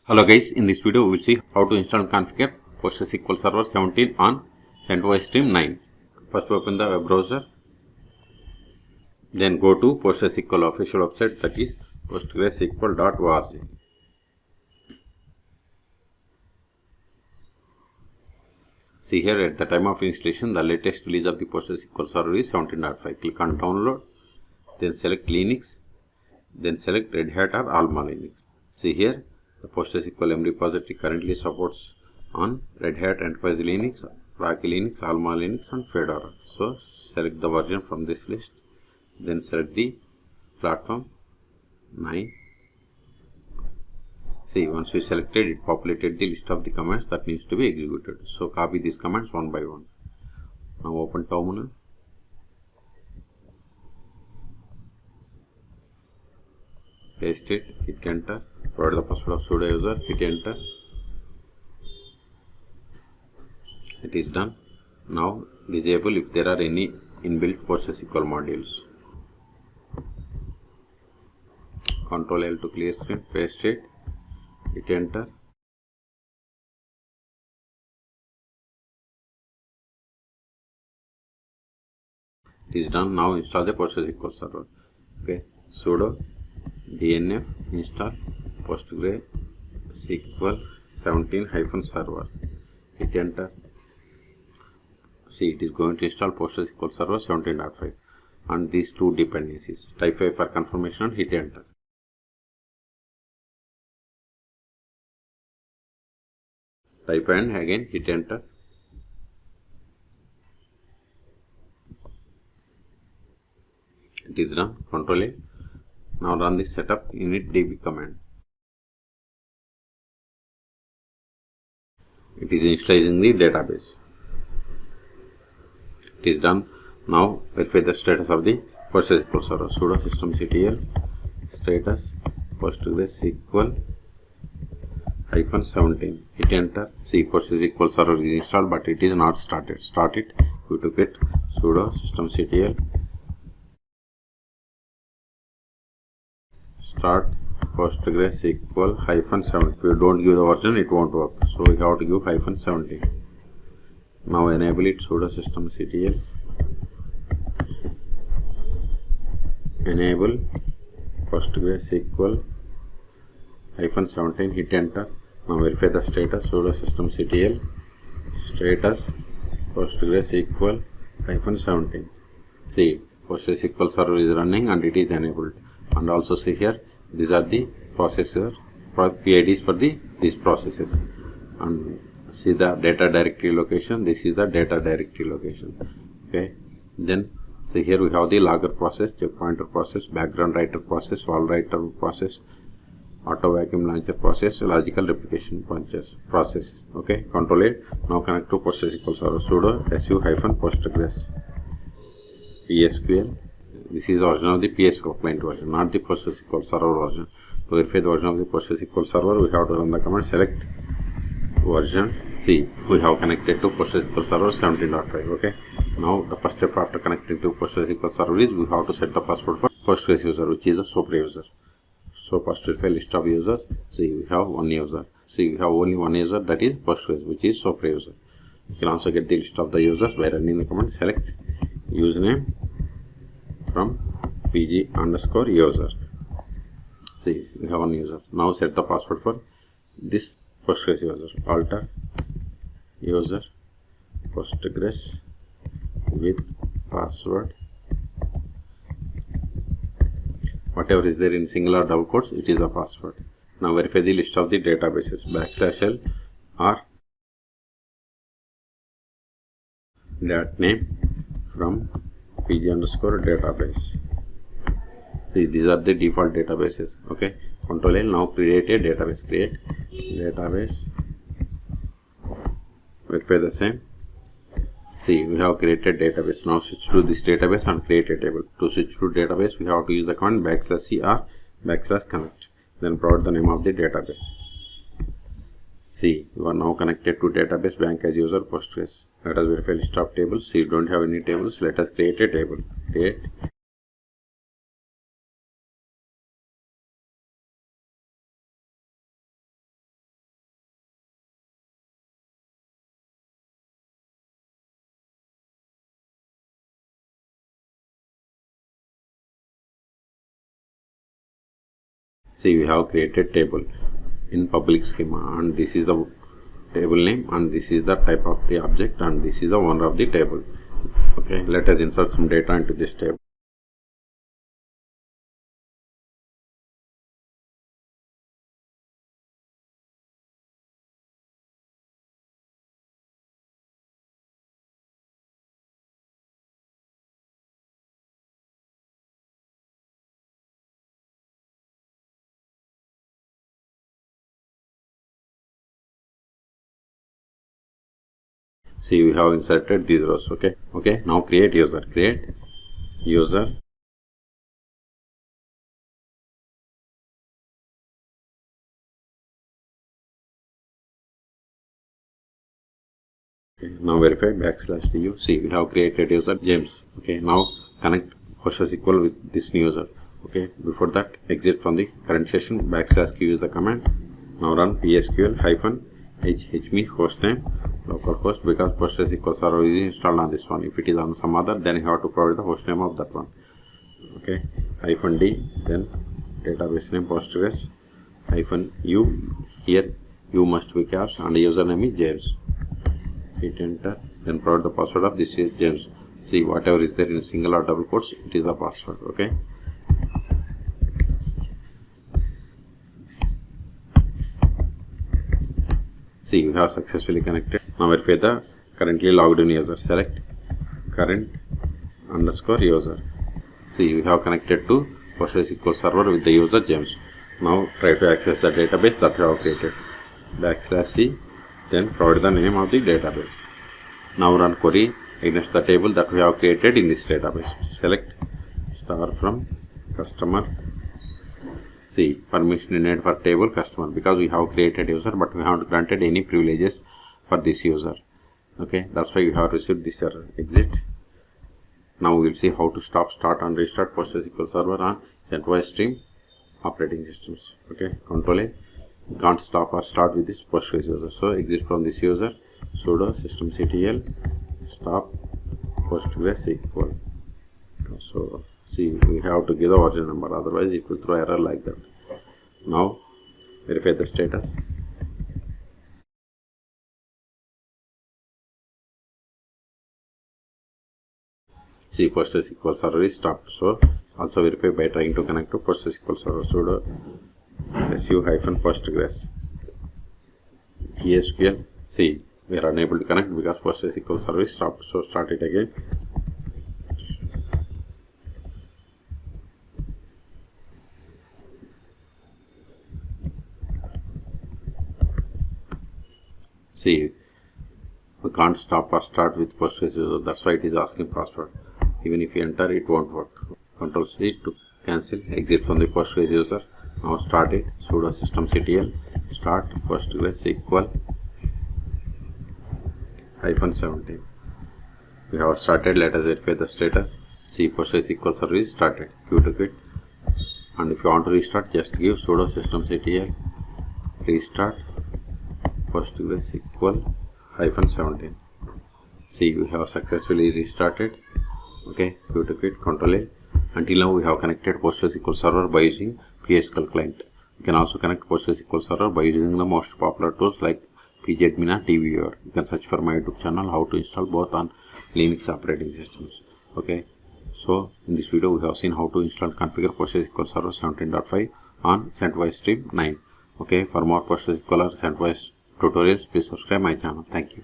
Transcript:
Hello guys, in this video we will see how to install and configure PostgreSQL Server 17 on CentOS Stream 9. First open the web browser, then go to PostgreSQL official website, that is postgresql.org. See here, at the time of installation the latest release of the PostgreSQL Server is 17.5. Click on download, then select Linux, then select Red Hat or Alma Linux. See here, the PostgreSQL M repository currently supports on Red Hat Enterprise Linux, Rocky Linux, Alma Linux and Fedora. So select the version from this list, then select the platform 9. See, once we selected, it populated the list of the commands that needs to be executed. So copy these commands one by one. Now open terminal. Paste it, hit enter, provide the password of sudo user, hit enter. It is done. Now disable if there are any inbuilt PostgreSQL modules. Ctrl L to clear screen, paste it, hit enter. It is done. Now install the PostgreSQL server. Okay, sudo dnf install PostgreSQL 17-server. Hit enter. See, it is going to install PostgreSQL Server 17.5 and these two dependencies. Type 5 for confirmation, hit enter. Type and again hit enter. It is done. Ctrl A. Now run this setup initdb command. It is initializing the database. It is done. Now verify the status of the PostgreSQL server. Sudo systemctl status PostgreSQL -17. Hit enter. See, PostgreSQL server is installed but it is not started. Start it. We took it. Sudo systemctl start PostgreSQL -17. If you don't give the version, it won't work. So we have to give -17. Now enable it. Sudo systemctl enable PostgreSQL -17. Hit enter. Now verify the status. Sudo systemctl status PostgreSQL -17. See, PostgreSQL server is running and it is enabled. And also see here, these are the processor PIDs for these processes. And see the data directory location. This is the data directory location. Okay. Then see here we have the logger process, checkpointer process, background writer process, wall writer process, auto vacuum launcher process, logical replication process. Okay. Control it. Now connect to PostgreSQL server. Sudo su-postgres PSQL. This is the version of the PSQL client version, not the PostgreSQL server version. To verify the version of the PostgreSQL server, we have to run the command select version. See, we have connected to PostgreSQL server 17.5. Okay. Now the first step after connecting to PostgreSQL server is we have to set the password for Postgres user, which is a super user. So first verify list of users. See, we have one user. See, we have only one user, that is Postgres, which is super user. You can also get the list of the users by running the command select username from pg_user. See, we have one user. Now set the password for this Postgres user. Alter user Postgres with password. Whatever is there in single or double quotes, it is a password. Now verify the list of the databases. \l or that name from pg_database. See, these are the default databases. Okay. Control L. Now create a database. Create database. Verify the same. See, we have created database. Now switch to this database and create a table. To switch to database, we have to use the command \c or \connect. Then provide the name of the database. See, you are now connected to database bank as user Postgres. Let us verify list of tables. See, you don't have any tables. Let us create a table. Create See, we have created table in public schema, and this is the table name, and this is the type of the object, and this is the owner of the table. Okay, let us insert some data into this table. See, we have inserted these rows. Okay, now create user. Create user. Okay, now verify /du. See, we have created user James. Okay, now connect PostgreSQL with this new user. Okay, before that, exit from the current session, /q is the command. Now run psql -hme hostname localhost, because PostgreSQL server is installed on this one. If it is on some other, then you have to provide the hostname of that one. Okay, -d, then database name Postgres, -u, here u must be caps, and username is James. Hit enter, then provide the password of this is James. See, whatever is there in single or double quotes, it is the password. Okay, see, you have successfully connected. Now verify the currently logged in user. Select current underscore user. See, we have connected to PostgreSQL server with the user James. Now try to access the database that we have created. /c, then provide the name of the database. Now run query against the table that we have created in this database. Select star from customer. See, permission needed for table customer, because we have created user, but we haven't granted any privileges for this user. Okay, that's why we have received this error. Exit. Now we will see how to stop, start, and restart PostgreSQL server on CentOS Stream operating systems. Okay, Control A. You can't stop or start with this Postgres user, so exit from this user. Sudo systemctl stop PostgreSQL. So see, we have to give the version number, otherwise it will throw error like that. Now verify the status. See, PostgreSQL server is stopped. So also verify by trying to connect to PostgreSQL server. Sudo su-postgres psql. See, we are unable to connect because PostgreSQL server is stopped. So start it again. See, we can't stop or start with Postgres user. That's why it is asking password. Even if you enter, it won't work. Control C to cancel. Exit from the Postgres user. Now start it. Sudo systemctl start PostgreSQL -17. We have started. Let us verify the status. See, PostgreSQL server is started. Q to quit. And if you want to restart, just give sudo systemctl restart PostgreSQL -17. See, we have successfully restarted. Okay, Q to quit, Control A. Until now we have connected PostgreSQL server by using PSQL client. You can also connect PostgreSQL server by using the most popular tools like pgadmin or tviewer. You can search for my YouTube channel how to install both on Linux operating systems. Okay, so in this video we have seen how to install and configure PostgreSQL server 17.5 on CentOS Stream 9. Okay, for more PostgreSQL or CentOS tutorials, please subscribe my channel. Thank you.